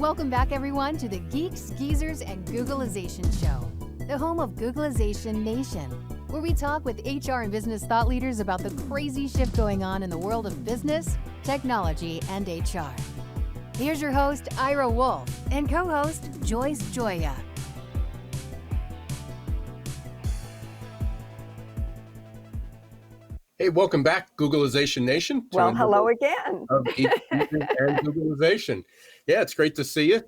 Welcome back, everyone, to the Geeks, Geezers, and Googlization Show, the home of Googlization Nation, where we talk with HR and business thought leaders about the crazy shift going on in the world of business, technology, and HR. Here's your host, Ira Wolf, and co-host, Joyce Joya. Hey, welcome back, Googlization Nation. Well, hello again. Of Geeks, Geezers, and Googlization. Yeah, it's great to see you,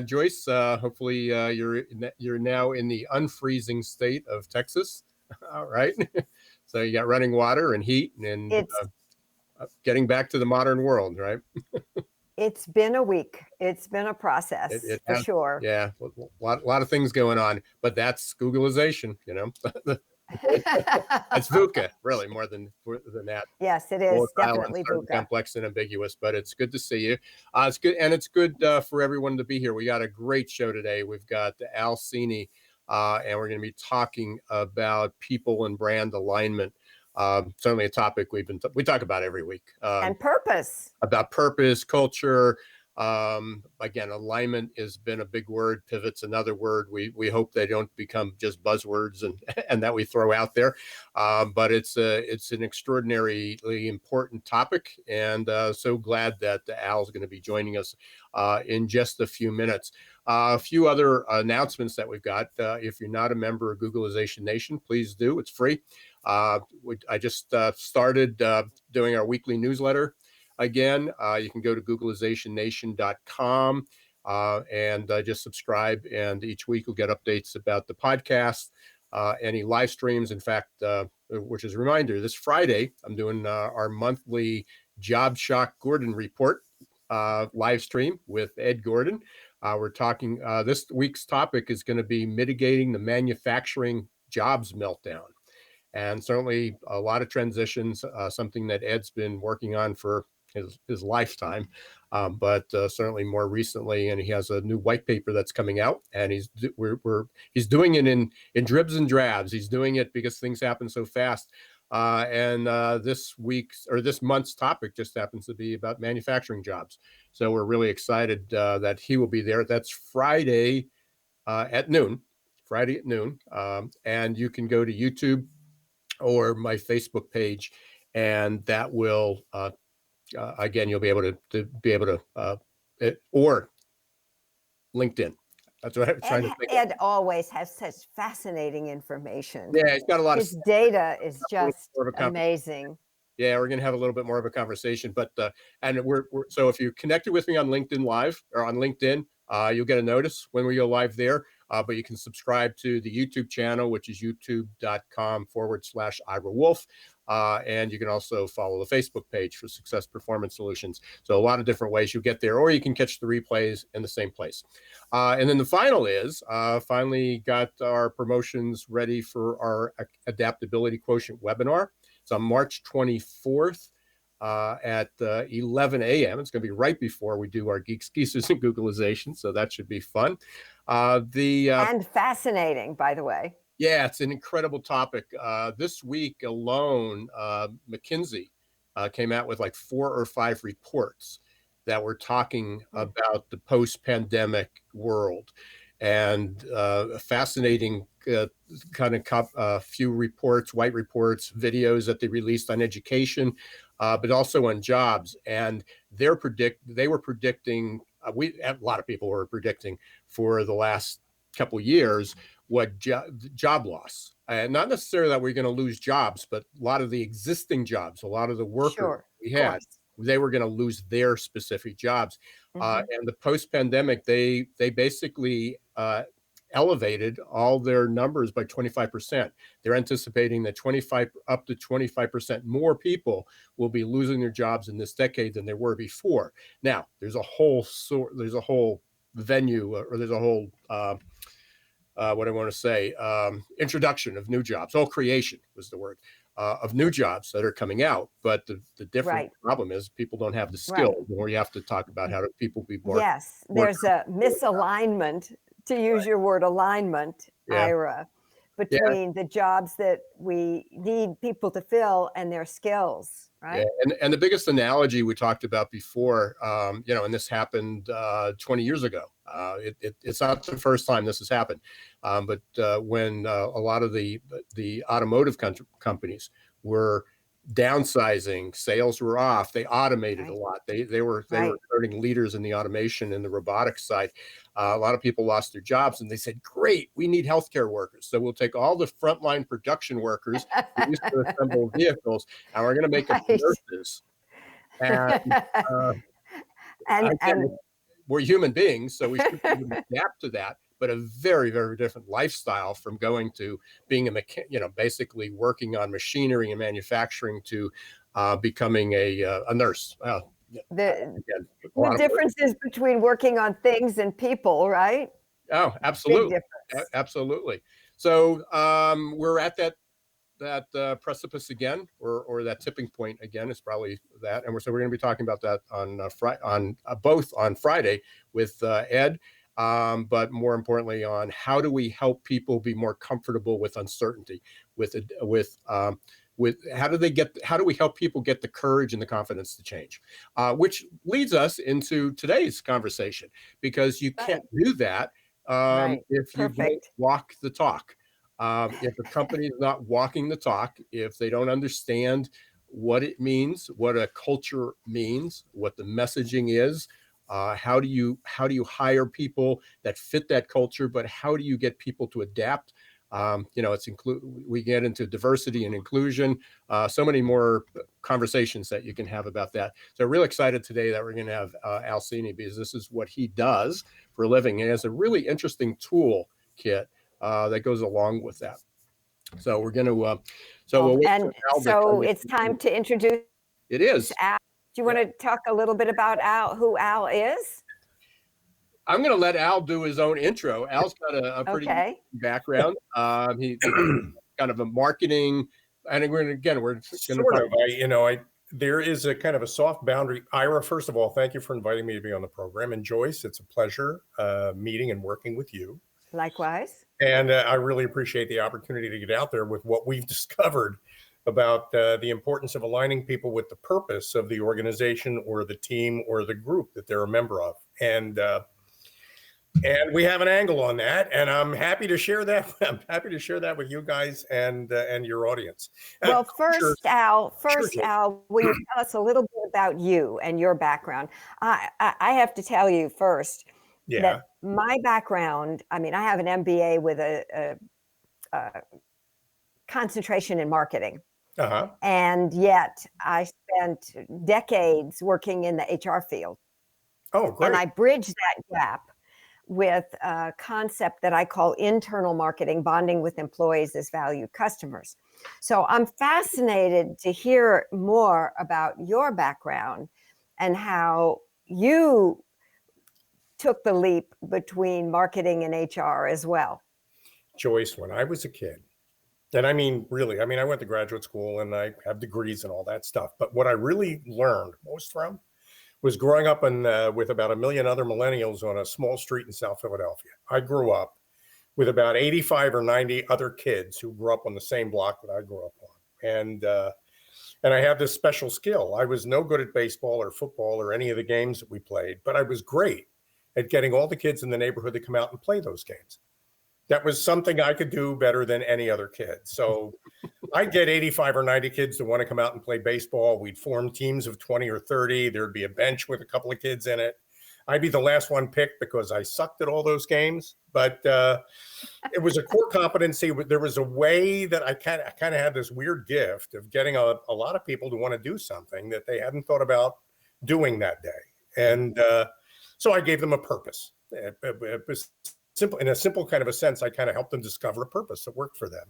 Joyce. Hopefully, you're now in the unfreezing state of Texas. All right, so you got running water and heat, and getting back to the modern world, right? It's been a week. It's been a process for sure. Yeah, a lot of things going on, but that's Googlization, you know. It's VUCA, really, more than that. Yes, it is definitely VUCA. Complex and ambiguous, but it's good to see you. It's good, and it's good for everyone to be here. We got a great show today. We've got Al Cini, and we're going to be talking about people and brand alignment. Certainly a topic we talk about every week. And purpose. About purpose, culture. Again, alignment has been a big word. Pivot's another word. We hope they don't become just buzzwords and that we throw out there. But it's an extraordinarily important topic, and so glad that Al's going to be joining us in just a few minutes. A few other announcements that we've got. If you're not a member of Googlization Nation, please do. It's free. I just started doing our weekly newsletter. Again, you can go to googlizationnation.com and just subscribe. And each week you'll get updates about the podcast, any live streams. In fact, which is a reminder, this Friday, I'm doing our monthly Job Shock Gordon Report live stream with Ed Gordon. We're talking, this week's topic is going to be mitigating the manufacturing jobs meltdown. And certainly a lot of transitions, something that Ed's been working on for his lifetime, but certainly more recently, and he has a new white paper that's coming out, and he's doing it in dribs and drabs. He's doing it because things happen so fast. And this month's topic just happens to be about manufacturing jobs. So we're really excited that he will be there. That's Friday at noon. And you can go to YouTube or my Facebook page, and that will again, you'll be able to or LinkedIn. That's what I'm trying to think. Ed always has such fascinating information. Yeah, he's got a lot His data is just amazing. Yeah, we're going to have a little bit more of a conversation, but and we're so if you connected with me on LinkedIn Live or on LinkedIn, you'll get a notice when we go live there. But you can subscribe to the YouTube channel, which is youtube.com/Ira Wolf. And you can also follow the Facebook page for Success Performance Solutions. So a lot of different ways you'll get there, or you can catch the replays in the same place. And then the final is, finally got our promotions ready for our Adaptability Quotient webinar. It's on March 24th. At 11 a.m. It's going to be right before we do our Geeks, Geezers, and Googlization, so that should be fun. And fascinating, by the way. Yeah, it's an incredible topic. This week alone, McKinsey came out with like 4 or 5 reports that were talking about the post-pandemic world, and fascinating few reports, white reports, videos that they released on education, but also on jobs. And they were predicting, a lot of people were predicting for the last couple of years what job loss, and not necessarily that we're going to lose jobs, but a lot of the existing jobs, a lot of the workers we had, they were going to lose their specific jobs. And the post-pandemic, they basically elevated all their numbers by 25%. They're anticipating that up to 25% more people will be losing their jobs in this decade than there were before. Now, there's a whole venue, or there's a whole what I want to say, introduction of new jobs. Creation was the word, of new jobs that are coming out. But the different problem is people don't have the skill, or you have to talk about how do people be more. Yes, there's a misalignment, to use your word alignment, Ira, between the jobs that we need people to fill and their skills, right? Yeah. And the biggest analogy we talked about before, and this happened 20 years ago. It's not the first time this has happened, but when a lot of the automotive companies were downsizing, sales were off, they automated a lot. They were turning leaders in the automation and the robotics side. A lot of people lost their jobs, and they said, great, we need healthcare workers, so we'll take all the frontline production workers who used to assemble vehicles, and we're going to make them nurses. And we're human beings, so we should adapt to that, but a very, very different lifestyle from going to being basically working on machinery and manufacturing to becoming a nurse. The differences between working on things and people, right? Oh, absolutely. Big difference. Absolutely. So we're at that precipice again, or that tipping point again. It's probably that, and so we're going to be talking about that on both on Friday with Ed, but more importantly on how do we help people be more comfortable with uncertainty, with how do we help people get the courage and the confidence to change, which leads us into today's conversation, because you can't do that if you don't walk the talk. If a company is not walking the talk, if they don't understand what it means, what a culture means, what the messaging is, how do you hire people that fit that culture, but how do you get people to adapt? We get into diversity and inclusion, so many more conversations that you can have about that. So really excited today that we're going to have Al Cini, because this is what he does for a living, and he has a really interesting tool kit that goes along with that. So we're going to. So it's time to introduce. It is. Al. Do you want to talk a little bit about Al? Who Al is? I'm going to let Al do his own intro. Al's got a pretty background. He's kind of a marketing, and we're going to there is a kind of a soft boundary. Ira, first of all, thank you for inviting me to be on the program, and Joyce, it's a pleasure meeting and working with you. Likewise. And I really appreciate the opportunity to get out there with what we've discovered about the importance of aligning people with the purpose of the organization or the team or the group that they're a member of. And we have an angle on that, and I'm happy to share that. I'm happy to share that with you guys and your audience. Well, Al, will you tell us a little bit about you and your background? I have to tell you first that my background, I mean, I have an MBA with a concentration in marketing. And yet I spent decades working in the HR field. Oh, great. And I bridged that gap with a concept that I call internal marketing, bonding with employees as valued customers. So I'm fascinated to hear more about your background and how you took the leap between marketing and HR as well. Joyce, when I was a kid, and I mean, really, I went to graduate school and I have degrees and all that stuff. But what I really learned most from was growing up with about 1 million other millennials on a small street in South Philadelphia. I grew up with about 85 or 90 other kids who grew up on the same block that I grew up on. And I had this special skill. I was no good at baseball or football or any of the games that we played, but I was great at getting all the kids in the neighborhood to come out and play those games. That was something I could do better than any other kid. So I'd get 85 or 90 kids to want to come out and play baseball. We'd form teams of 20 or 30. There'd be a bench with a couple of kids in it. I'd be the last one picked because I sucked at all those games. But it was a core competency. There was a way that I kind of had this weird gift of getting a lot of people to want to do something that they hadn't thought about doing that day. And so I gave them a purpose. It was simple, in a simple kind of a sense. I kind of helped them discover a purpose that worked for them.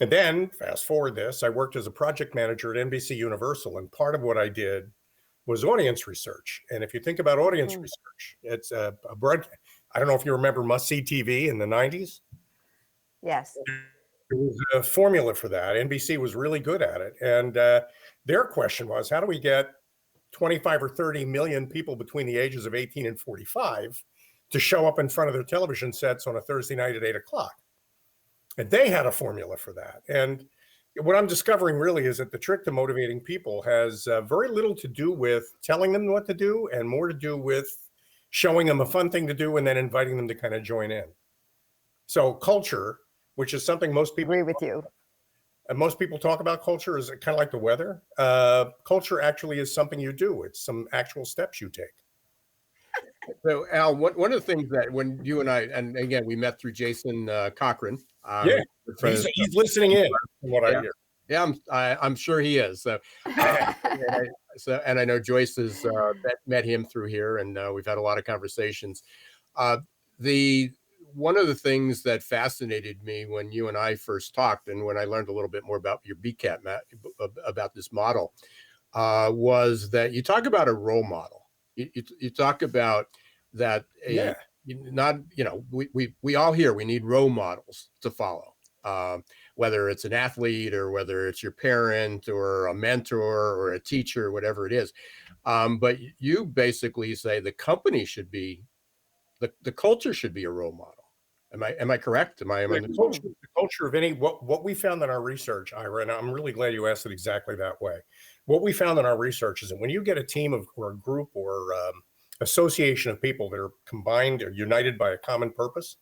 And then fast forward this, I worked as a project manager at NBC Universal, and part of what I did was audience research. And if you think about audience research, it's a broadcast. I don't know if you remember must-see TV in the 90s. Yes. There was a formula for that. NBC was really good at it. And their question was, how do we get 25 or 30 million people between the ages of 18 and 45 to show up in front of their television sets on a Thursday night at 8 o'clock? And they had a formula for that. And what I'm discovering really is that the trick to motivating people has very little to do with telling them what to do and more to do with showing them a fun thing to do and then inviting them to kind of join in. So culture, which is something most people Agree with you. and most people talk about culture is kind of like the weather. Culture actually is something you do. It's some actual steps you take. So Al, one of the things that when you and I, and again, we met through Jason Cochran. Yeah, he's listening in from what I hear. Yeah, I'm sure he is. So, and I know Joyce has met him through here, and we've had a lot of conversations. One of the things that fascinated me when you and I first talked, and when I learned a little bit more about your BCAT, about this model, was that you talk about a role model. You talk about that. We all hear we need role models to follow. Whether it's an athlete or whether it's your parent or a mentor or a teacher, whatever it is. But you basically say the company should be, the culture should be a role model. Am I correct? The culture of any, what we found in our research, Ira, and I'm really glad you asked it exactly that way. What we found in our research is that when you get a team of, or a group or association of people that are combined or united by a common purpose,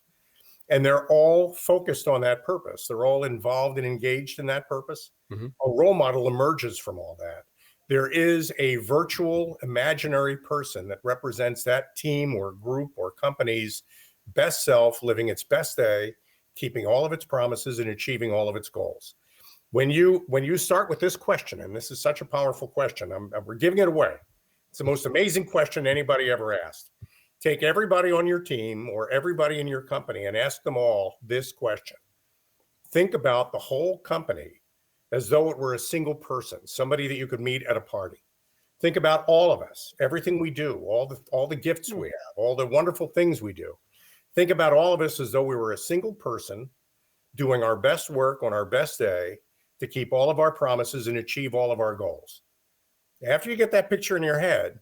and they're all focused on that purpose, they're all involved and engaged in that purpose, a role model emerges from all that. There is a virtual imaginary person that represents that team or group or company's best self, living its best day, keeping all of its promises and achieving all of its goals. When you start with this question, and this is such a powerful question, we're giving it away. It's the most amazing question anybody ever asked. Take everybody on your team or everybody in your company and ask them all this question. Think about the whole company as though it were a single person, somebody that you could meet at a party. Think about all of us, everything we do, all the gifts we have, all the wonderful things we do. Think about all of us as though we were a single person doing our best work on our best day to keep all of our promises and achieve all of our goals. After you get that picture in your head,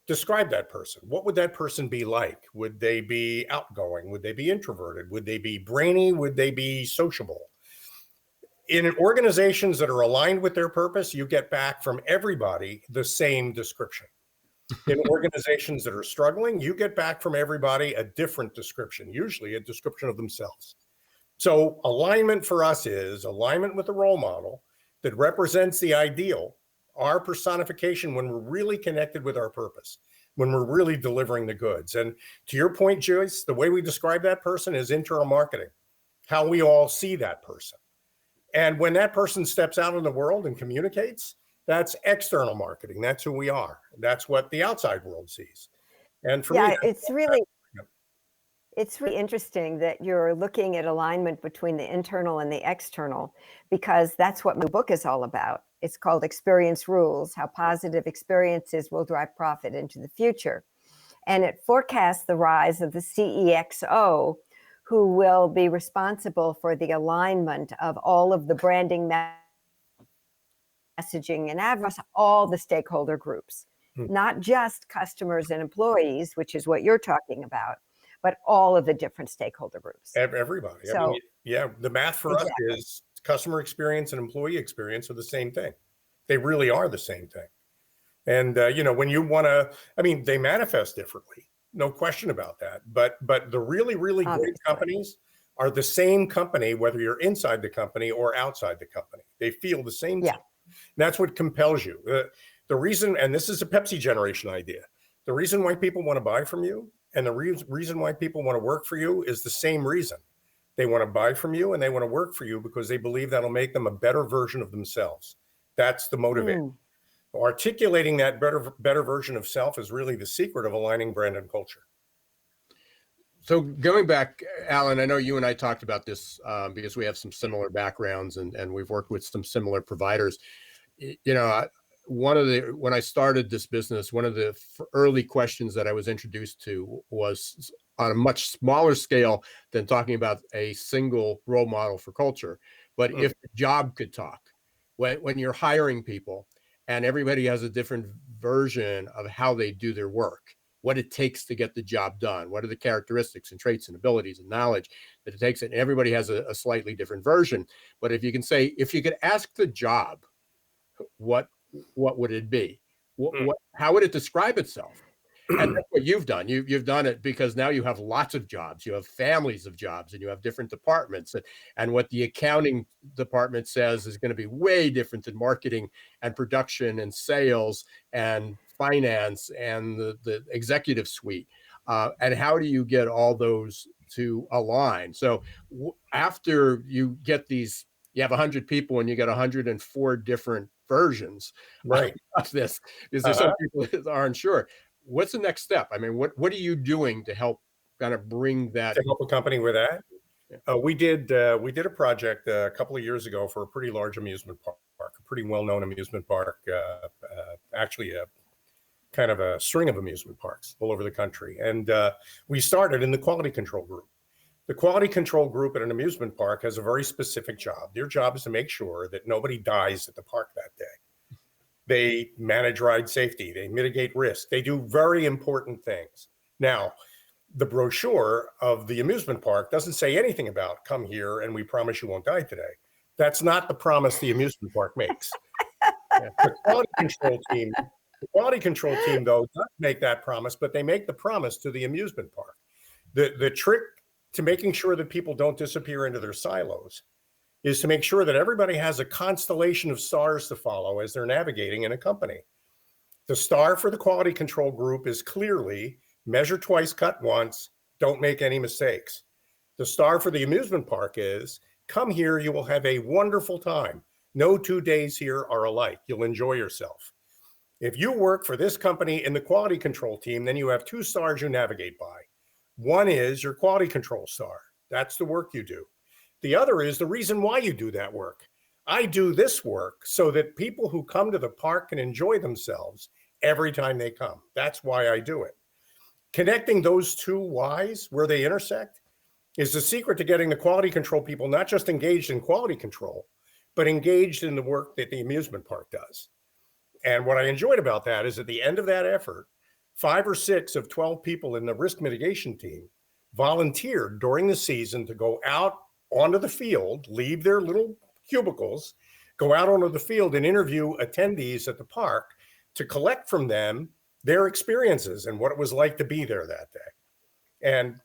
describe that person. What would that person be like? Would they be outgoing? Would they be introverted? Would they be brainy? Would they be sociable? In organizations that are aligned with their purpose, you get back from everybody the same description. In organizations that are struggling, you get back from everybody a different description, usually a description of themselves. So alignment for us is alignment with a role model that represents the ideal, our personification when we're really connected with our purpose, when we're really delivering the goods. And to your point, Joyce, the way we describe that person is internal marketing, how we all see that person. And when that person steps out in the world and communicates, that's external marketing. That's who we are. That's what the outside world sees. And for me, it's really interesting that you're looking at alignment between the internal and the external, because that's what my book is all about. It's called Experience Rules: How Positive Experiences Will Drive Profit into the Future. And it forecasts the rise of the CEXO, who will be responsible for the alignment of all of the branding, messaging, and advocacy, all the stakeholder groups, not just customers and employees, which is what you're talking about, but all of the different stakeholder groups. Everybody. So, the math for us is customer experience and employee experience are the same thing. They really are the same thing. And, when you want to, they manifest differently, no question about that. But the really, really great companies are the same company, whether you're inside the company or outside the company. They feel the same thing. That's what compels you. The reason, and this is a Pepsi generation idea, the reason why people want to buy from you and the reason why people want to work for you is the same reason. They want to buy from you and they want to work for you because they believe that'll make them a better version of themselves. That's the motivator. Articulating that better version of self is really the secret of aligning brand and culture. So going back, Alan, I know you and I talked about this because we have some similar backgrounds and we've worked with some similar providers. When I started this business, one of the early questions that I was introduced to was on a much smaller scale than talking about a single role model for culture. But if the job could talk, when you're hiring people and everybody has a different version of how they do their work, what it takes to get the job done. What are the characteristics and traits and abilities and knowledge that it takes? And everybody has a slightly different version. But if you can say, if you could ask the job, what would it be? How would it describe itself? And that's what you've done. You've done it because now you have lots of jobs. You have families of jobs, and you have different departments. And what the accounting department says is going to be way different than marketing and production and sales and finance and the executive suite. And how do you get all those to align? So after you get these, you have 100 people and you get 104 different versions of this, because there's some people that aren't sure. What's the next step? I mean, what are you doing to help kind of bring that? To help a company with that? Yeah. We did a project a couple of years ago for a pretty large amusement park, a pretty well-known amusement park, actually a kind of a string of amusement parks all over the country. And we started in the quality control group. The quality control group at an amusement park has a very specific job. Their job is to make sure that nobody dies at the park that day. They manage ride safety. They mitigate risk. They do very important things. Now, the brochure of the amusement park doesn't say anything about come here and we promise you won't die today. That's not the promise the amusement park makes. The quality control team, though, does make that promise, but they make the promise to the amusement park. The trick to making sure that people don't disappear into their silos is to make sure that everybody has a constellation of stars to follow as they're navigating in a company. The star for the quality control group is clearly measure twice, cut once, don't make any mistakes. The star for the amusement park is come here, you will have a wonderful time. No 2 days here are alike. You'll enjoy yourself. If you work for this company in the quality control team, then you have 2 stars you navigate by. One is your quality control star. That's the work you do. The other is the reason why you do that work. I do this work so that people who come to the park can enjoy themselves every time they come. That's why I do it. Connecting those 2 whys where they intersect is the secret to getting the quality control people not just engaged in quality control, but engaged in the work that the amusement park does. And what I enjoyed about that is at the end of that effort, 5 or 6 of 12 people in the risk mitigation team volunteered during the season to go out onto the field, leave their little cubicles, go out onto the field and interview attendees at the park to collect from them their experiences and what it was like to be there that day. And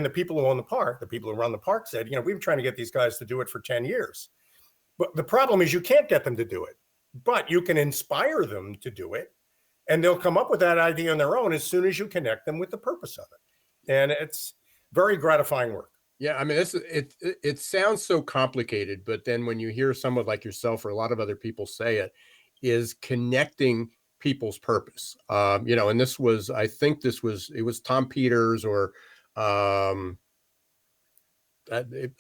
the people who own the park, the people who run the park said, we've been trying to get these guys to do it for 10 years. But the problem is you can't get them to do it, but you can inspire them to do it. And they'll come up with that idea on their own as soon as you connect them with the purpose of it. And it's very gratifying work. Yeah, I mean, it sounds so complicated, but then when you hear someone like yourself or a lot of other people say it, is connecting people's purpose. And this was, I think it was Tom Peters or I think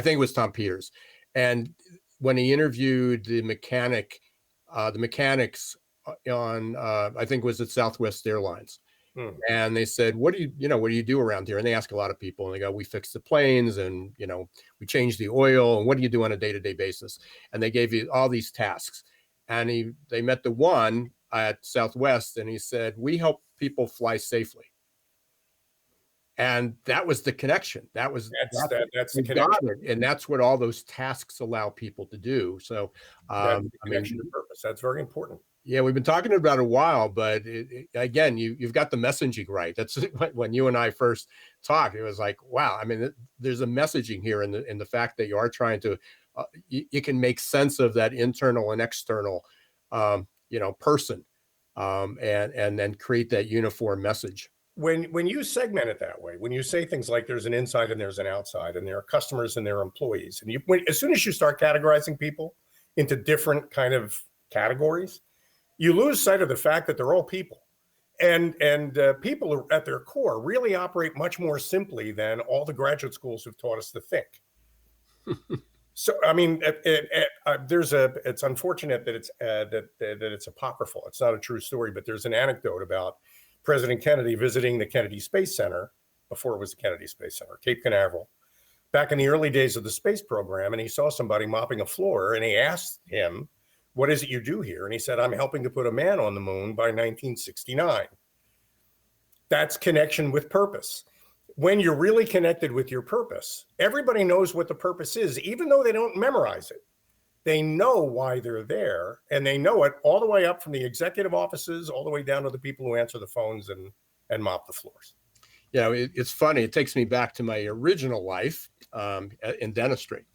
it was Tom Peters. And when he interviewed the mechanics on, I think it was at Southwest Airlines. And they said, what do you do around here? And they ask a lot of people and they go, we fix the planes and, we change the oil. And what do you do on a day-to-day basis? And they gave you all these tasks. And they met the one at Southwest and he said, we help people fly safely. And that was the connection. That's the connection. And that's what all those tasks allow people to do. So, connection to purpose. That's very important. Yeah, we've been talking about it a while, but again, you've got the messaging right. That's when you and I first talked. It was like, wow. I mean, there's a messaging here in the fact that you are trying to, you can make sense of that internal and external, person, and then create that uniform message. When you segment it that way, when you say things like there's an inside and there's an outside, and there are customers and there are employees, and as soon as you start categorizing people into different kind of categories, you lose sight of the fact that they're all people. And people at their core really operate much more simply than all the graduate schools have taught us to think. So, I mean, it's unfortunate that it's apocryphal. It's not a true story, but there's an anecdote about President Kennedy visiting the Kennedy Space Center before it was the Kennedy Space Center, Cape Canaveral, back in the early days of the space program. And he saw somebody mopping a floor and he asked him, what is it you do here? And he said, I'm helping to put a man on the moon by 1969. That's connection with purpose. When you're really connected with your purpose, everybody knows what the purpose is, even though they don't memorize it. They know why they're there, and they know it all the way up from the executive offices all the way down to the people who answer the phones and mop the floors. It's funny. It takes me back to my original life in dentistry.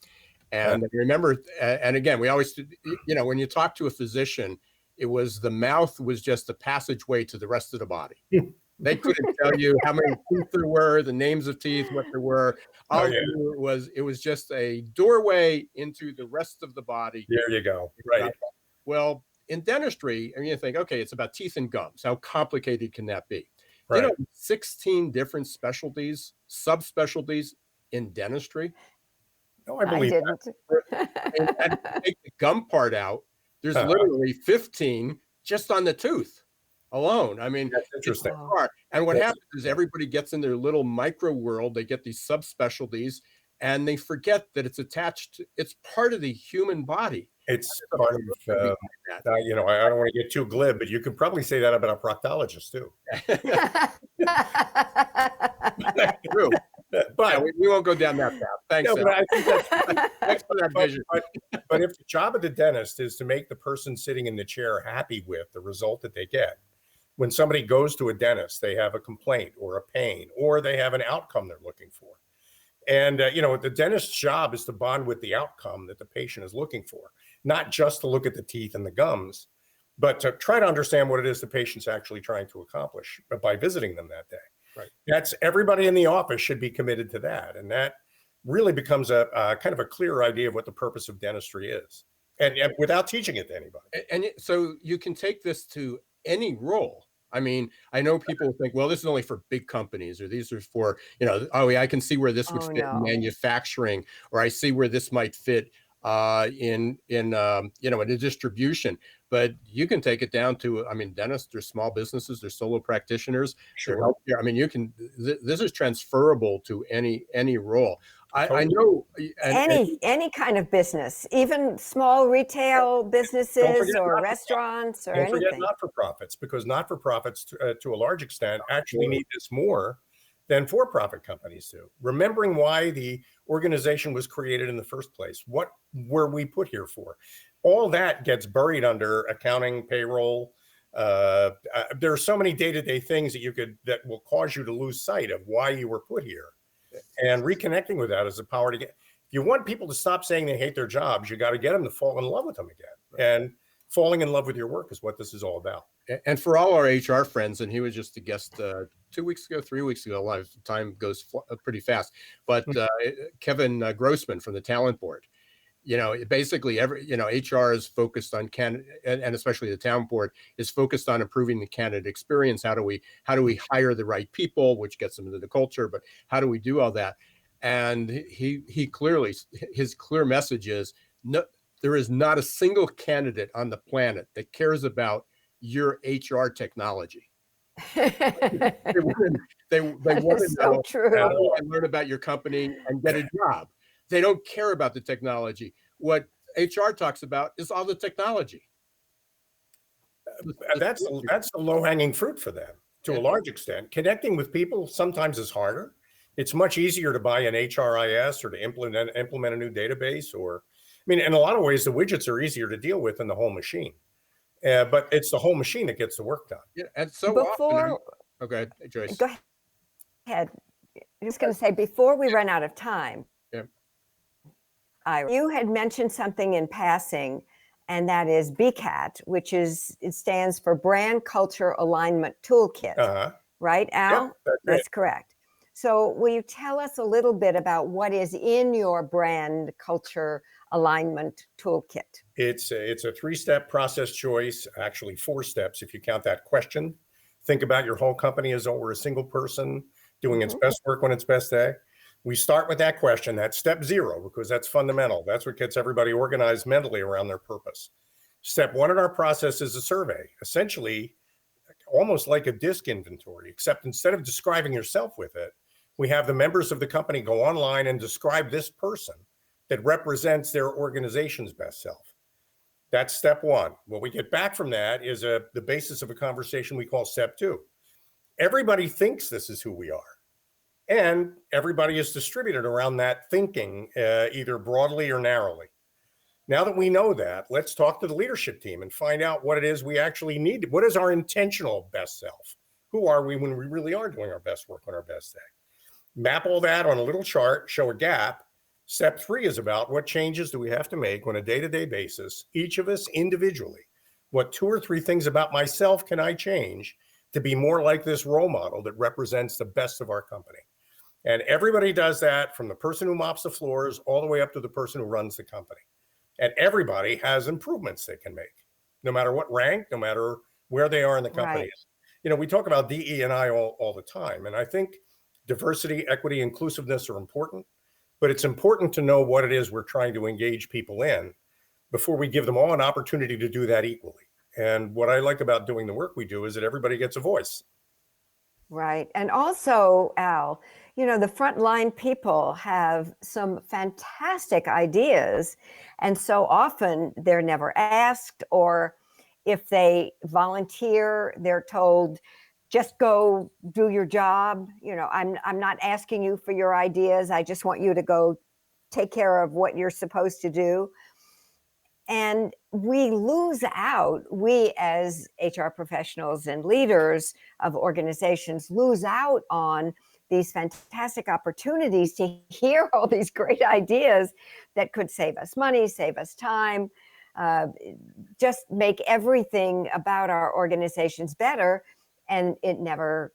And I remember, and again, we always, when you talk to a physician, it was the mouth was just the passageway to the rest of the body. They couldn't tell you how many teeth there were, the names of teeth, what there were. All they knew it was just a doorway into the rest of the body. There you go. Right. Well, in dentistry, you think, okay, it's about teeth and gums. How complicated can that be? Right. 16 different specialties, subspecialties in dentistry. No, I believe that. And take the gum part out, there's literally 15 just on the tooth alone. I mean, that's interesting. And what happens is everybody gets in their little micro world. They get these subspecialties, and they forget that it's attached. It's part of the human body. It's part of, I don't want to get too glib, but you could probably say that about a proctologist too. True. But we won't go down that path. Thanks. No, but I think that's thanks for that vision. But if the job of the dentist is to make the person sitting in the chair happy with the result that they get, when somebody goes to a dentist, they have a complaint or a pain, or they have an outcome they're looking for. And, the dentist's job is to bond with the outcome that the patient is looking for, not just to look at the teeth and the gums, but to try to understand what it is the patient's actually trying to accomplish by visiting them that day. Right. That's everybody in the office should be committed to that. And that really becomes a kind of a clear idea of what the purpose of dentistry is, and without teaching it to anybody. And so you can take this to any role. I mean, I know people think, well, this is only for big companies, or these are for, I can see where this would fit in manufacturing, or I see where this might fit in a distribution. But you can take it down to, dentists, they're small businesses, they're solo practitioners. Sure. This is transferable to any role. I know any kind of business, even small retail businesses or restaurants or anything. Don't forget not-for-profits, because not-for-profits to a large extent actually need this more than for-profit companies do. Remembering why the organization was created in the first place. What were we put here for? All that gets buried under accounting, payroll. There are so many day-to-day things that will cause you to lose sight of why you were put here. And reconnecting with that is the power to get. If you want people to stop saying they hate their jobs, you got to get them to fall in love with them again. And falling in love with your work is what this is all about. And for all our HR friends, and he was just a guest 3 weeks ago, a lot of time goes pretty fast. But Kevin Grossman from the Talent Board, basically HR is focused on and especially the Talent Board is focused on improving the candidate experience. How do we hire the right people, which gets them into the culture, but how do we do all that? And he clearly, his clear message is, no, there is not a single candidate on the planet that cares about your HR technology. They want to know how to learn about your company and get a job. They don't care about the technology. What HR talks about is all the technology. That's the low-hanging fruit for them to a large extent. Connecting with people sometimes is harder. It's much easier to buy an HRIS or to implement a new database, in a lot of ways, the widgets are easier to deal with than the whole machine. But it's the whole machine that gets the work done. Yeah, and so often. Okay, Joyce. Go ahead. I'm just going to say, before we run out of time, you had mentioned something in passing, and that is BCAT, which stands for Brand Culture Alignment Toolkit. Right, Al? Yeah, that's correct. So will you tell us a little bit about what is in your Brand Culture Alignment Toolkit? It's a 3-step process choice, actually 4 steps if you count that question. Think about your whole company as though we're a single person doing its best work on its best day. We start with that question. That's step 0, because that's fundamental. That's what gets everybody organized mentally around their purpose. Step 1 in our process is a survey, essentially almost like a disc inventory, except instead of describing yourself with it, we have the members of the company go online and describe this person that represents their organization's best self. That's step 1. What we get back from that is the basis of a conversation we call step 2. everybody thinks this is who we are. And everybody is distributed around that thinking, either broadly or narrowly. Now that we know that, let's talk to the leadership team and find out what it is we actually need. What is our intentional best self? Who are we when we really are doing our best work on our best day? Map all that on a little chart, show a gap. Step 3 is about what changes do we have to make on a day-to-day basis, each of us individually. What 2 or 3 things about myself can I change to be more like this role model that represents the best of our company? And everybody does that, from the person who mops the floors all the way up to the person who runs the company. And everybody has improvements they can make, no matter what rank, no matter where they are in the company. Right. You know, we talk about DE&I all the time. And I think diversity, equity, inclusiveness are important, but it's important to know what it is we're trying to engage people in before we give them all an opportunity to do that equally. And what I like about doing the work we do is that everybody gets a voice. Right. And also, Al, you know, the frontline people have some fantastic ideas. And so often they're never asked, or if they volunteer, they're told, just go do your job. You know, I'm not asking you for your ideas. I just want you to go take care of what you're supposed to do. And we lose out, we as HR professionals and leaders of organizations lose out on these fantastic opportunities to hear all these great ideas that could save us money, save us time, just make everything about our organizations better. And it never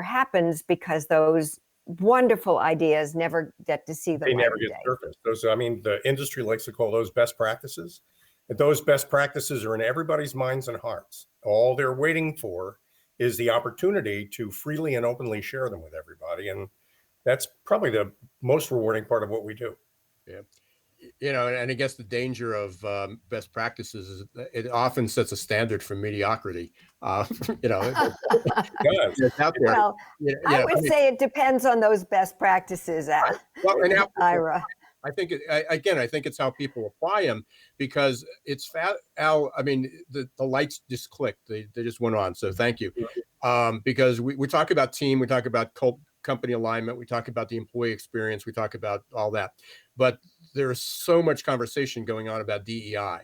happens because those wonderful ideas never get to see the They light never of get day. surfaced. Those, I mean, the industry likes to call those best practices. But those best practices are in everybody's minds and hearts. All they're waiting for is the opportunity to freely and openly share them with everybody. And that's probably the most rewarding part of what we do. Yeah. You know, and I guess the danger of best practices is it often sets a standard for mediocrity. You know, it's out there. Well, I would say it depends on those best practices, Well, and Ira. I think I think it's how people apply them, because it's Al. I mean, the lights just clicked. They just went on. So thank you. Because we talk about team, we talk about company alignment, we talk about the employee experience, we talk about all that, but there's so much conversation going on about DEI.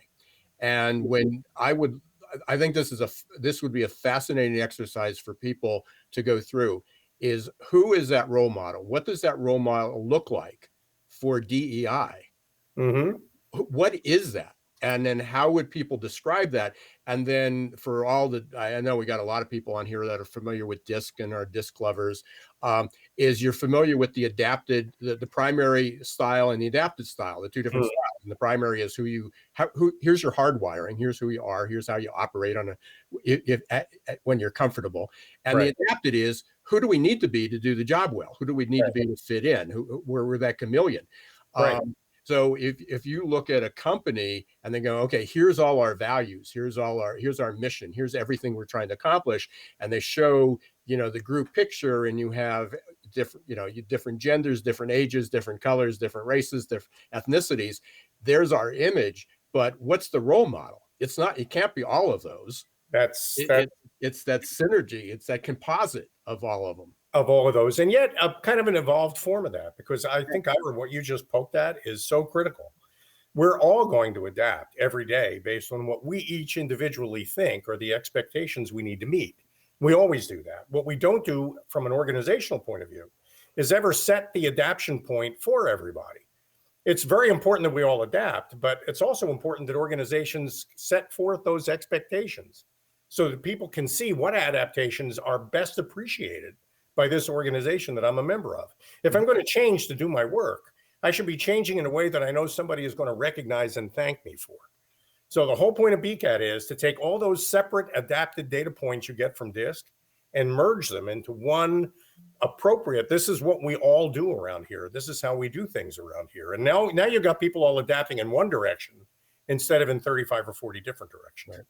And when I think this would be a fascinating exercise for people to go through, is who is that role model? What does that role model look like for DEI? Mm-hmm. What is that? And then how would people describe that? And then for all the, I know we got a lot of people on here that are familiar with DISC and are DISC lovers, is you're familiar with the adapted, the primary style and the adapted style, the two different styles. And the primary is here's your hardwiring, here's who you are, here's how you operate on when you're comfortable. And the adapted is, who do we need to be to do the job well? Who do we need to be to fit in? Where we're that chameleon. So if you look at a company and they go, okay, here's all our values, here's our mission, here's everything we're trying to accomplish, and they show, you know, the group picture, and you have different genders, different ages, different colors, different races, different ethnicities. There's our image, but what's the role model? It can't be all of those. It's that synergy, it's that composite of all of them. Of all of those, and yet kind of an evolved form of that, because I think, Ira, what you just poked at is so critical. We're all going to adapt every day based on what we each individually think are the expectations we need to meet. We always do that. What we don't do from an organizational point of view is ever set the adaptation point for everybody. It's very important that we all adapt, but it's also important that organizations set forth those expectations so that people can see what adaptations are best appreciated by this organization that I'm a member of. If I'm going to change to do my work, I should be changing in a way that I know somebody is going to recognize and thank me for. So the whole point of BCAT is to take all those separate adapted data points you get from DISC and merge them into one appropriate, this is what we all do around here. This is how we do things around here. And now you've got people all adapting in one direction instead of in 35 or 40 different directions.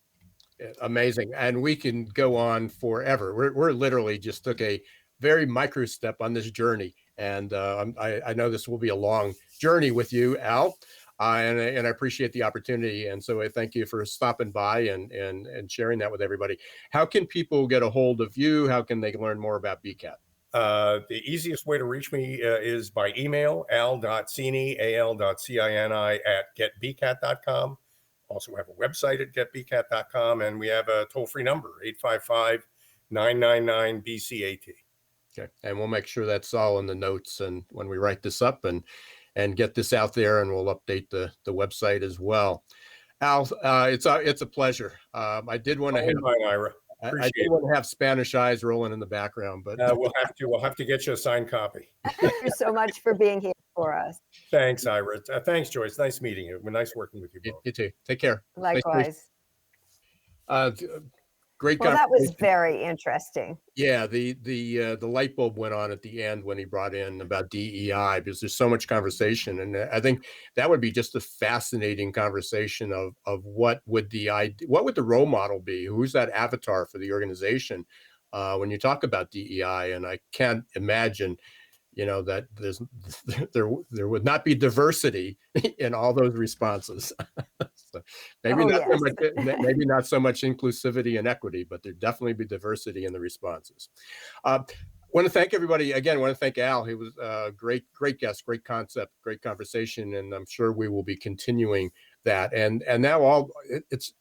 Right. Amazing. And we can go on forever. We're literally just took a very micro step on this journey. And I know this will be a long journey with you, Al. and I appreciate the opportunity. And so I thank you for stopping by and sharing that with everybody. How can people get a hold of you? How can they learn more about BCAT? The easiest way to reach me is by email, al.cini, al.cini @getbcat.com. Also have a website at getbcat.com, and we have a toll-free number, 855-999-BCAT. Okay. And we'll make sure that's all in the notes and when we write this up and get this out there, and we'll update the website as well. Al, it's a pleasure. I did want to have mine, Ira. I did want to have Spanish eyes rolling in the background, but we'll have to get you a signed copy. Thank you so much for being here for us. Thanks, Ira. Thanks, Joyce. Nice meeting you. Nice working with you both. You too. Take care. Likewise. Great. Well, that was very interesting. Yeah, the light bulb went on at the end when he brought in about DEI, because there's so much conversation, and I think that would be just a fascinating conversation of what would the role model be? Who's that avatar for the organization when you talk about DEI? And I can't imagine, that there would not be diversity in all those responses. So maybe maybe not so much inclusivity and equity, but there definitely be diversity in the responses. Want to thank everybody again. I want to thank Al. He was a great guest, great concept, great conversation, and I'm sure we will be continuing that. And now it's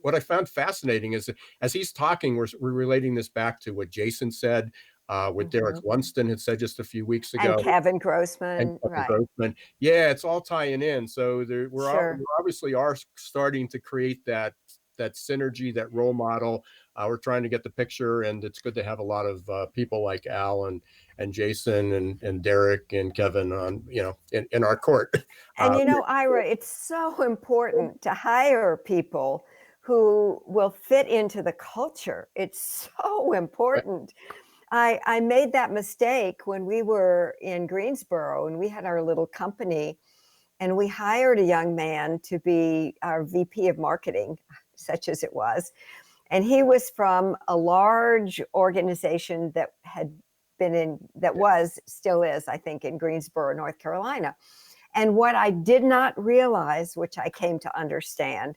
what I found fascinating is that as he's talking, we're relating this back to what Jason said. What Derek Lunston had said just a few weeks ago. And Kevin Grossman. Right. Grossman. Yeah, it's all tying in. So we obviously are starting to create that synergy, that role model. We're trying to get the picture, and it's good to have a lot of people like Al and Jason and Derek and Kevin on, in our court. And Ira, it's so important to hire people who will fit into the culture. It's so important. I made that mistake when we were in Greensboro and we had our little company, and we hired a young man to be our VP of marketing, such as it was. And he was from a large organization that still is, I think, in Greensboro, North Carolina. And what I did not realize, which I came to understand,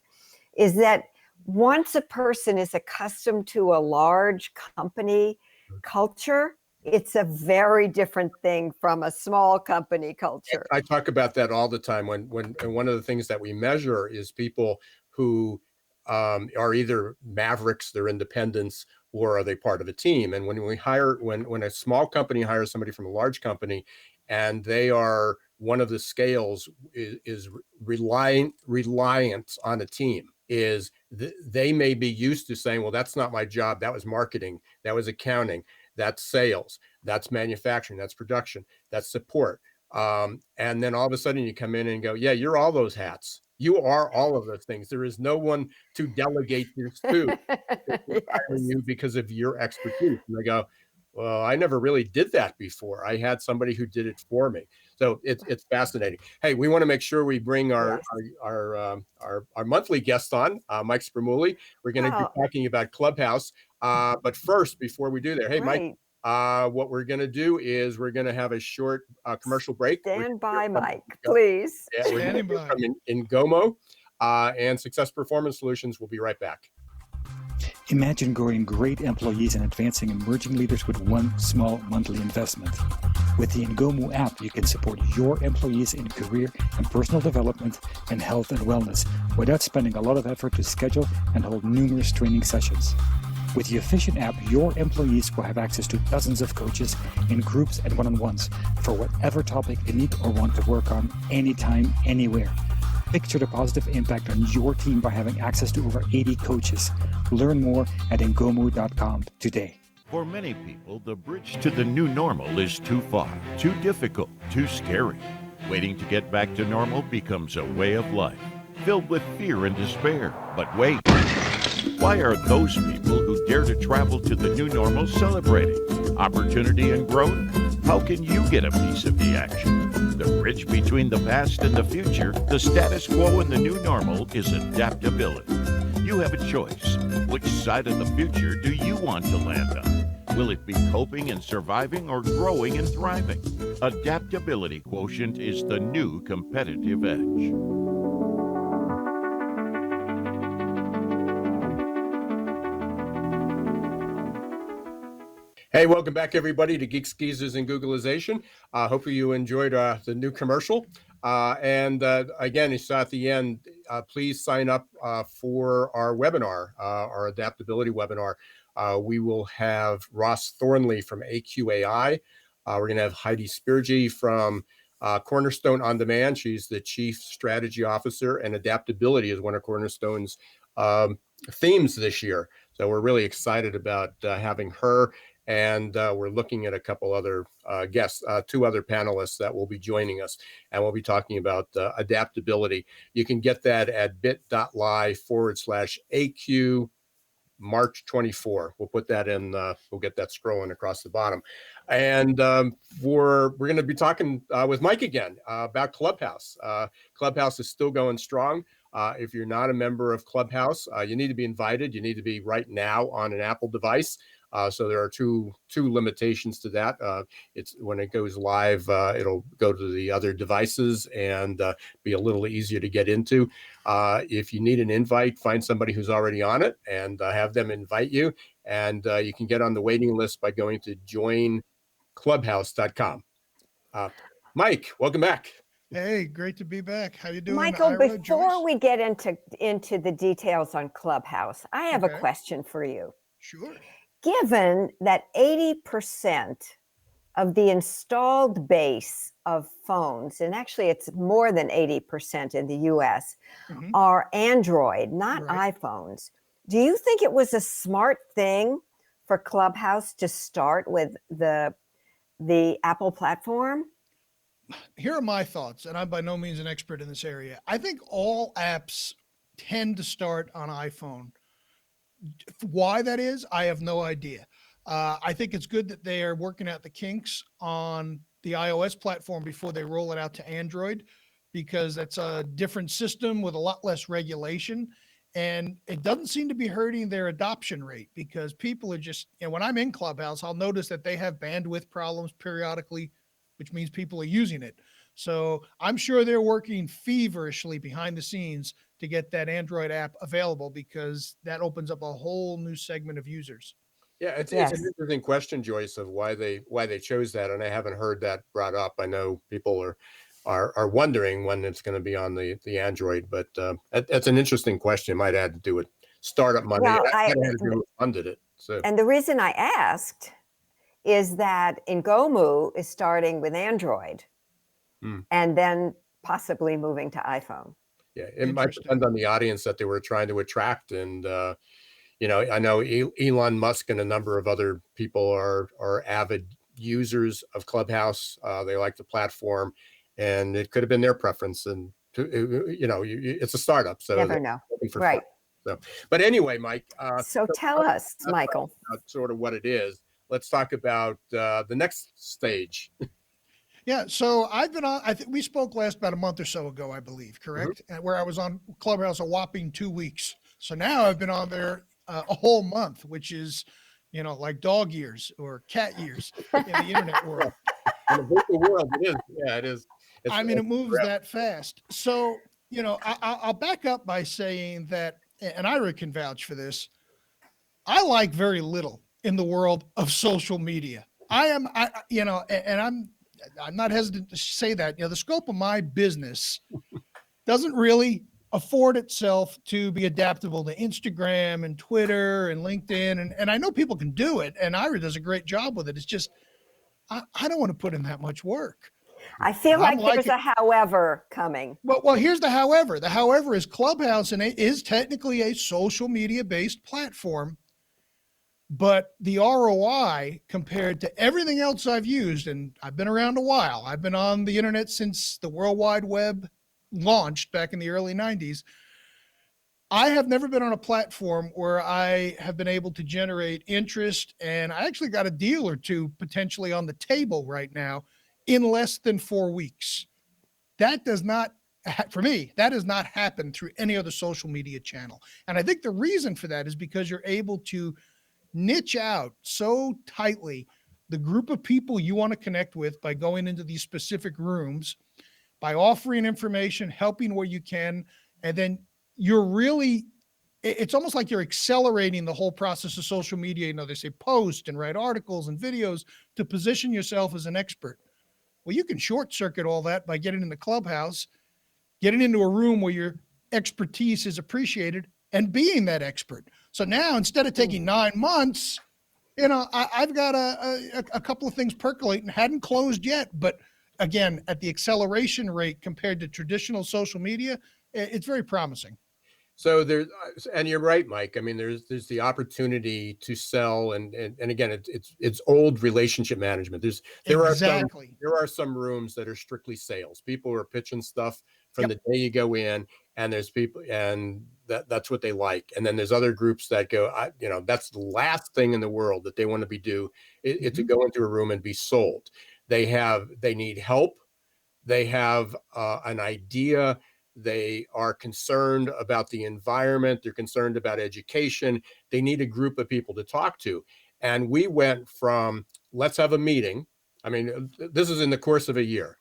is that once a person is accustomed to a large company culture, it's a very different thing from a small company culture. I talk about that all the time. When one of the things that we measure is people who are either mavericks, they're independents, or are they part of a team? And when a small company hires somebody from a large company, and they are one of the scales is reliance on a team. They may be used to saying, well, that's not my job. That was marketing. That was accounting. That's sales. That's manufacturing. That's production. That's support. And then all of a sudden you come in and go, yeah, you're all those hats. You are all of those things. There is no one to delegate this to. You because of your expertise. And they go, well, I never really did that before. I had somebody who did it for me. So it's fascinating. Hey, we want to make sure we bring our monthly guest on, Mike Spramuli. We're going to be talking about Clubhouse. But first, before we do that, hey, Mike, what we're going to do is we're going to have a short commercial break. Stand by, Mike, please. Yeah, we're going to come in Gomo and Success Performance Solutions. We'll be right back. Imagine growing great employees and advancing emerging leaders with one small monthly investment. With the Ngomu app, you can support your employees in career and personal development and health and wellness without spending a lot of effort to schedule and hold numerous training sessions. With the efficient app, your employees will have access to dozens of coaches in groups and one-on-ones for whatever topic they need or want to work on anytime, anywhere. Picture the positive impact on your team by having access to over 80 coaches. Learn more at ngomu.com today. For many people, the bridge to the new normal is too far, too difficult, too scary. Waiting to get back to normal becomes a way of life, filled with fear and despair. But wait, why are those people who dare to travel to the new normal celebrating? Opportunity and growth? How can you get a piece of the action? The bridge between the past and the future, the status quo and the new normal is adaptability. You have a choice. Which side of the future do you want to land on? Will it be coping and surviving or growing and thriving? Adaptability quotient is the new competitive edge. Hey, welcome back, everybody, to Geeks, Geezers, and Googleization. Hopefully you enjoyed the new commercial. Again, you saw at the end, please sign up for our webinar, our adaptability webinar. We will have Ross Thornley from AQAI. We're going to have Heidi Spirgy from Cornerstone On Demand. She's the Chief Strategy Officer, and adaptability is one of Cornerstone's themes this year. So we're really excited about having her. And we're looking at a couple other guests, two other panelists that will be joining us, and we'll be talking about adaptability. You can get that at bit.ly/AQ March 24. We'll put that in, we'll get that scrolling across the bottom. And we're going to be talking with Mike again about Clubhouse. Clubhouse is still going strong. If you're not a member of Clubhouse, you need to be invited. You need to be right now on an Apple device. So there are two limitations to that. It's when it goes live, it'll go to the other devices and be a little easier to get into. If you need an invite, find somebody who's already on it and have them invite you. And you can get on the waiting list by going to joinclubhouse.com. Mike, welcome back. Hey, great to be back. How you doing, Michael, Ira, before Joyce? we get into the details on Clubhouse, I have a Okay. question for you. Sure. Given that 80% of the installed base of phones, and actually it's more than 80% in the US, Mhm. are Android, not Right. iPhones, do you think it was a smart thing for Clubhouse to start with the Apple platform? Here are my thoughts, and I'm by no means an expert in this area. I think all apps tend to start on iPhone. Why that is, I have no idea. I think it's good that they are working out the kinks on the iOS platform before they roll it out to Android, because that's a different system with a lot less regulation. And it doesn't seem to be hurting their adoption rate, because people are just, when I'm in Clubhouse, I'll notice that they have bandwidth problems periodically, which means people are using it. So I'm sure they're working feverishly behind the scenes to get that Android app available, because that opens up a whole new segment of users. Yeah, it's Yes. an interesting question, Joyce, of why they chose that, and I haven't heard that brought up. I know people are wondering when it's going to be on the Android, but that's an interesting question. It might have to do with startup money. Well, That might have to do with who funded it. So And the reason I asked is that Ngomu is starting with Android and then possibly moving to iPhone. yeah, it might depend on the audience that they were trying to attract, and I know Elon Musk and a number of other people are avid users of Clubhouse. They like the platform, and it could have been their preference. And it's a startup, so Never know. for Right. fun. So, but anyway, Mike. So tell us, Michael. Sort of what it is. Let's talk about the next stage. Yeah, so I've been on, I think we spoke last about a month or so ago, I believe, correct? Where I was on Clubhouse a whopping 2 weeks. So now I've been on there a whole month, which is, like dog years or cat years in the internet world. In the virtual world, it is. Yeah, it is. It moves that fast. So, I'll back up by saying that, and Ira can vouch for this, I like very little in the world of social media. I'm not hesitant to say that. The scope of my business doesn't really afford itself to be adaptable to Instagram and Twitter and LinkedIn. And I know people can do it, and Ira does a great job with it. It's just, I don't want to put in that much work. I feel like there's a however coming. Well, here's the however. The however is Clubhouse, and it is technically a social media-based platform. But the ROI compared to everything else I've used, and I've been around a while, I've been on the internet since the World Wide Web launched back in the early 90s. I have never been on a platform where I have been able to generate interest, and I actually got a deal or two potentially on the table right now in less than 4 weeks. That does not, for me, that has not happened through any other social media channel. And I think the reason for that is because you're able to niche out so tightly the group of people you want to connect with by going into these specific rooms, by offering information, helping where you can, and then you're really, it's almost like you're accelerating the whole process of social media. You know, they say post and write articles and videos to position yourself as an expert. Well, you can short circuit all that by getting in the clubhouse, getting into a room where your expertise is appreciated and being that expert. So now instead of taking 9 months, you know, I've got a couple of things percolating, hadn't closed yet, but again, at the acceleration rate compared to traditional social media, it's very promising. So there's, and you're right, Mike. I mean, there's the opportunity to sell, and again, it's old relationship management. There are some rooms that are strictly sales. People are pitching stuff from the day you go in, and there's people, and that's what they like. And then there's other groups that go, you know, that's the last thing in the world that they want to be to go into a room and be sold. They need help. They have an idea. They are concerned about the environment. They're concerned about education. They need a group of people to talk to. And we went from, let's have a meeting. I mean, this is in the course of a year.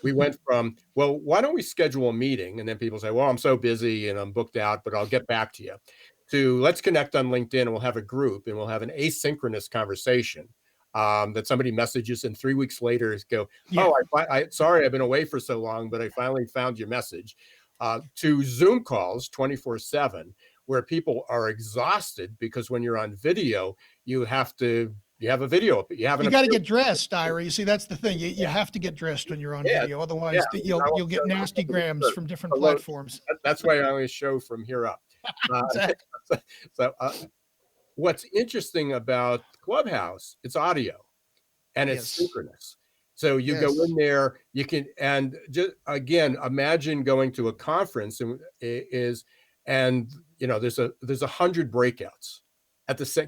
We went from, well, why don't we schedule a meeting? And then people say, well, I'm so busy and I'm booked out, but I'll get back to you. To let's connect on LinkedIn and we'll have a group and we'll have an asynchronous conversation. That somebody messages and 3 weeks later go, oh, sorry, I've been away for so long, but I finally found your message. To Zoom calls 24/7, where people are exhausted because when you're on video, you have a video. You got to get dressed, Ira. You see, that's the thing. You have to get dressed when you're on video. Otherwise, you'll get nasty grams from different platforms. That's why I always show from here up. Exactly. So what's interesting about Clubhouse, it's audio and it's synchronous. So you go in there, you can, and just again, imagine going to a conference and you know, there's 100 breakouts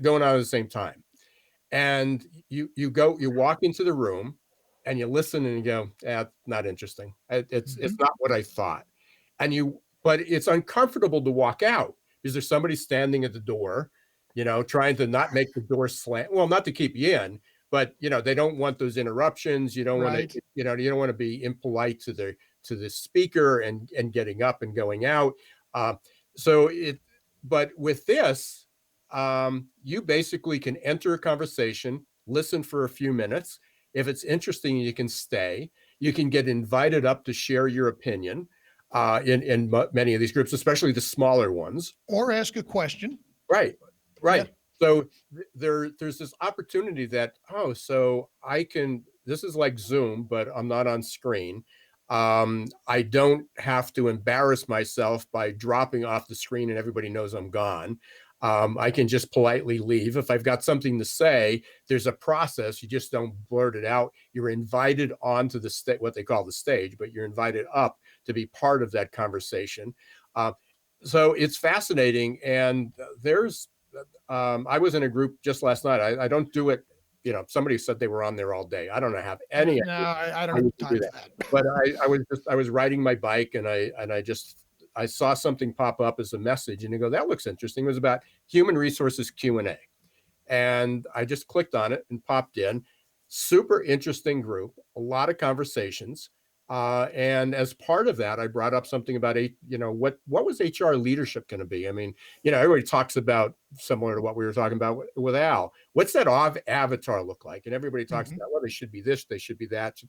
going on at the same time. And you walk into the room and you listen and you go, not interesting. It's not what I thought. But it's uncomfortable to walk out because there's somebody standing at the door, you know, trying to not make the door slant. Well, not to keep you in, but you know, they don't want those interruptions. You don't want to, you don't want to be impolite to the speaker and getting up and going out. But with this, you basically can enter a conversation, listen for a few minutes. If it's interesting, you can stay. You can get invited up to share your opinion in many of these groups, especially the smaller ones. Or ask a question. Right. Yeah. So there's this opportunity that, so I can, this is like Zoom, but I'm not on screen. I don't have to embarrass myself by dropping off the screen and everybody knows I'm gone. I can just politely leave. If I've got something to say, there's a process. You just don't blurt it out. You're invited onto the what they call the stage, but you're invited up to be part of that conversation. So it's fascinating. And I was in a group just last night. I don't do it. You know, somebody said they were on there all day. I don't have any. No, I don't have time for that. But I was riding my bike and I saw something pop up as a message and you go, that looks interesting. It was about human resources Q&A. And I just clicked on it and popped in. Super interesting group, a lot of conversations. And as part of that, I brought up something about, what was HR leadership going to be? I mean, everybody talks about, similar to what we were talking about with Al, what's that avatar look like? And everybody talks about, well, they should be this, they should be that.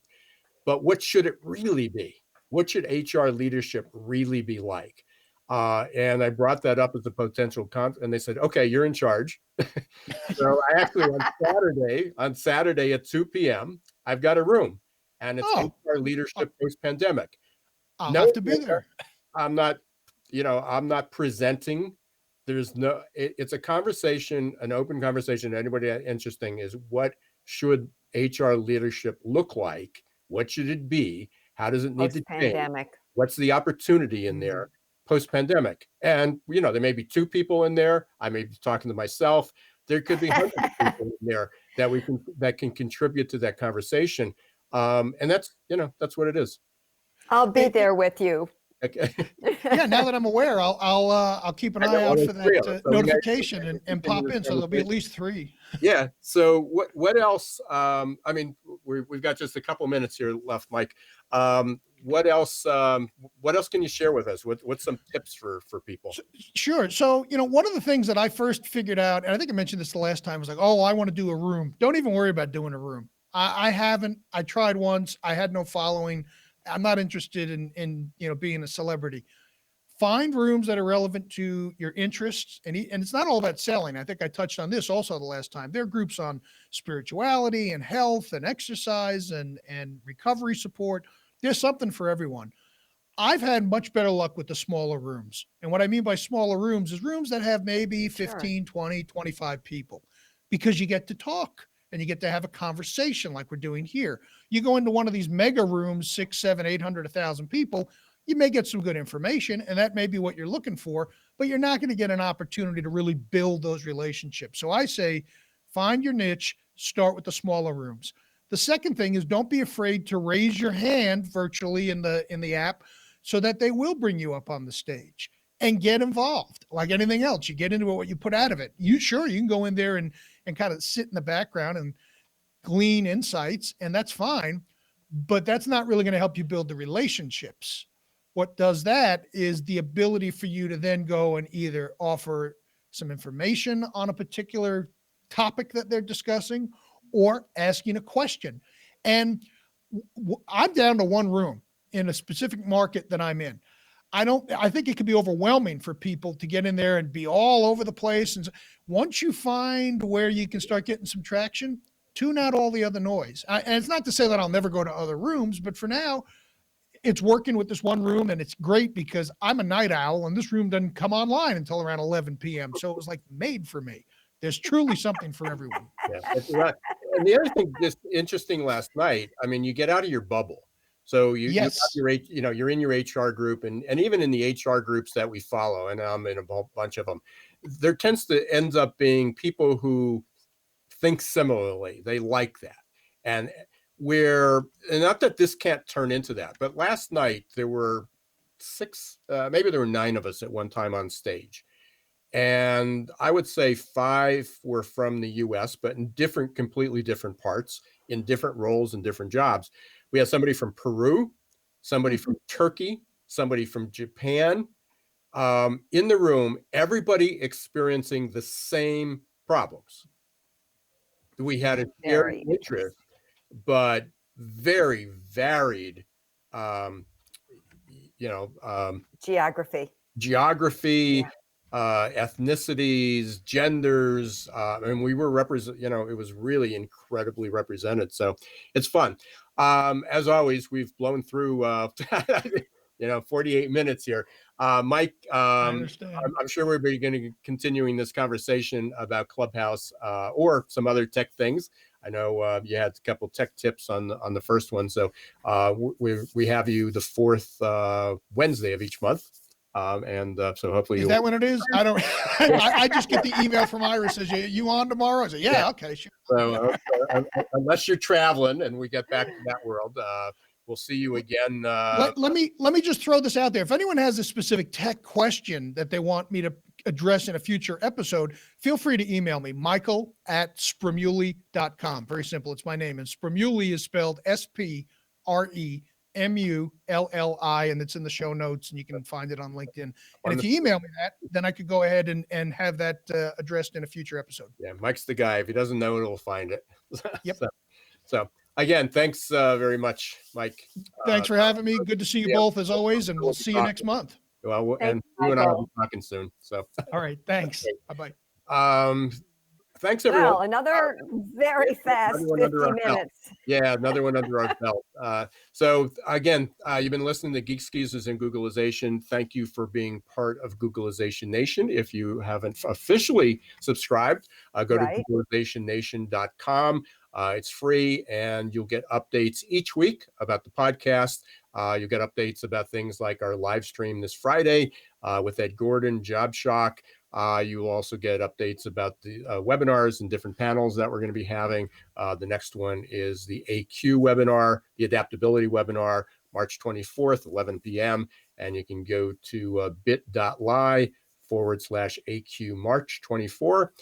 But what should it really be? What should HR leadership really be like? And I brought that up as a potential and they said, okay, you're in charge. So I actually, on Saturday at 2 p.m., I've got a room. And it's HR leadership post-pandemic. I'll have to be there. I'm not presenting. It's a conversation, an open conversation. Anybody interesting is, what should HR leadership look like? What should it be? How does it need to change? What's the opportunity in there post-pandemic? And, there may be 2 people in there. I may be talking to myself. There could be hundreds of people in there that can contribute to that conversation. And that's what it is. I'll be there with you. Okay. Yeah, now that I'm aware, I'll keep an I know, eye out well, for there's three of that us, so we gotta notification and continue pop this in. So there'll be at conversation. least 3. Yeah. So what else? I mean, we've got just a couple minutes here left, Mike. What else? What else can you share with us? What's some tips for people? Sure. So, one of the things that I first figured out, and I think I mentioned this the last time, was like, oh, I want to do a room. Don't even worry about doing a room. I haven't. I tried once. I had no following. I'm not interested in being a celebrity. Find rooms that are relevant to your interests, and it's not all about selling. I think I touched on this also the last time. There are groups on spirituality and health and exercise and recovery support. There's something for everyone. I've had much better luck with the smaller rooms. And what I mean by smaller rooms is rooms that have maybe 15, 20, 25 people, because you get to talk and you get to have a conversation like we're doing here. You go into one of these mega rooms, 6, 7, 800, 1,000 people, you may get some good information, and that may be what you're looking for, but you're not going to get an opportunity to really build those relationships. So I say, find your niche, start with the smaller rooms. The second thing is, don't be afraid to raise your hand virtually in the app, so that they will bring you up on the stage and get involved. Like anything else, you get into what you put out of it. You can go in there and kind of sit in the background and glean insights, and that's fine, but that's not really going to help you build the relationships. What does that is the ability for you to then go and either offer some information on a particular topic that they're discussing, or asking a question. And I'm down to one room in a specific market that I'm in. I think it could be overwhelming for people to get in there and be all over the place. And once you find where you can start getting some traction, tune out all the other noise. And it's not to say that I'll never go to other rooms, but for now, it's working with this one room, and it's great because I'm a night owl, and this room doesn't come online until around 11 p.m. So it was like made for me. There's truly something for everyone. Yeah, that's right. And the other thing, just interesting last night, I mean, you get out of your bubble. So you have your, you're in your HR group, and even in the HR groups that we follow, and I'm in a bunch of them, there tends to end up being people who think similarly. They like that. And not that this can't turn into that, but last night there were 6, maybe there were 9 of us at one time on stage. And I would say 5 were from the US, but in completely different parts, in different roles and different jobs. We had somebody from Peru, somebody from Turkey, somebody from Japan, in the room, everybody experiencing the same problems. We had a shared interest, but very varied, geography, ethnicities, genders. And we were it was really incredibly represented. So it's fun. As always, we've blown through, 48 minutes here. Mike, I'm sure we're going to be continuing this conversation about Clubhouse, or some other tech things. I know you had a couple tech tips on the first one. So we have you the 4th Wednesday of each month. So hopefully is that when it is? I don't. I just get the email from Iris says, you on tomorrow? I say, yeah, okay, sure. So unless you're traveling and we get back to that world, we'll see you again. Let me just throw this out there. If anyone has a specific tech question that they want me to address in a future episode, feel free to email me, michael@spremulli.com. Very simple. It's my name. And Spremulli is spelled SPREMULLI, and it's in the show notes, and you can find it on LinkedIn. And if you email me that, then I could go ahead and have that addressed in a future episode. Yeah, Mike's the guy. If he doesn't know it, he'll find it. Yep. So again, thanks very much, Mike. Thanks for having me. Good to see you both as always, and we'll see you next month. Well, and you and I will be talking soon. So all right, thanks. Bye-bye. Thanks, everyone. Well, another very fast 50 minutes. Yeah, another one under our belt. So again, you've been listening to Geeks, Geezers, and Googlization. Thank you for being part of Googlization Nation. If you haven't officially subscribed, go to googlizationnation.com. It's free, and you'll get updates each week about the podcast. You'll get updates about things like our live stream this Friday with Ed Gordon, Job Shock. You will also get updates about the webinars and different panels that we're going to be having. The next one is the AQ webinar, the adaptability webinar, March 24th, 11 p.m. and you can go to bit.ly/AQ March 24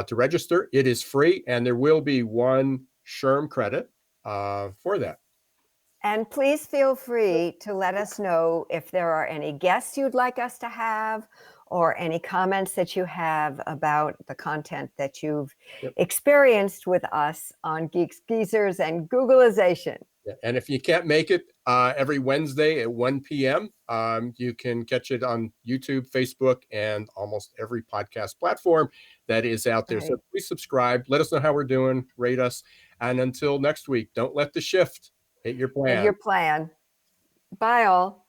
to register. It is free, and there will be one SHRM credit for that. And please feel free to let us know if there are any guests you'd like us to have, or any comments that you have about the content that you've experienced with us on Geeks, Geezers, and Googleization. Yeah. And if you can't make it every Wednesday at 1 p.m., you can catch it on YouTube, Facebook, and almost every podcast platform that is out there. Right. So please subscribe. Let us know how we're doing. Rate us. And until next week, don't let the shift hit your plan. Hit your plan. Bye, all.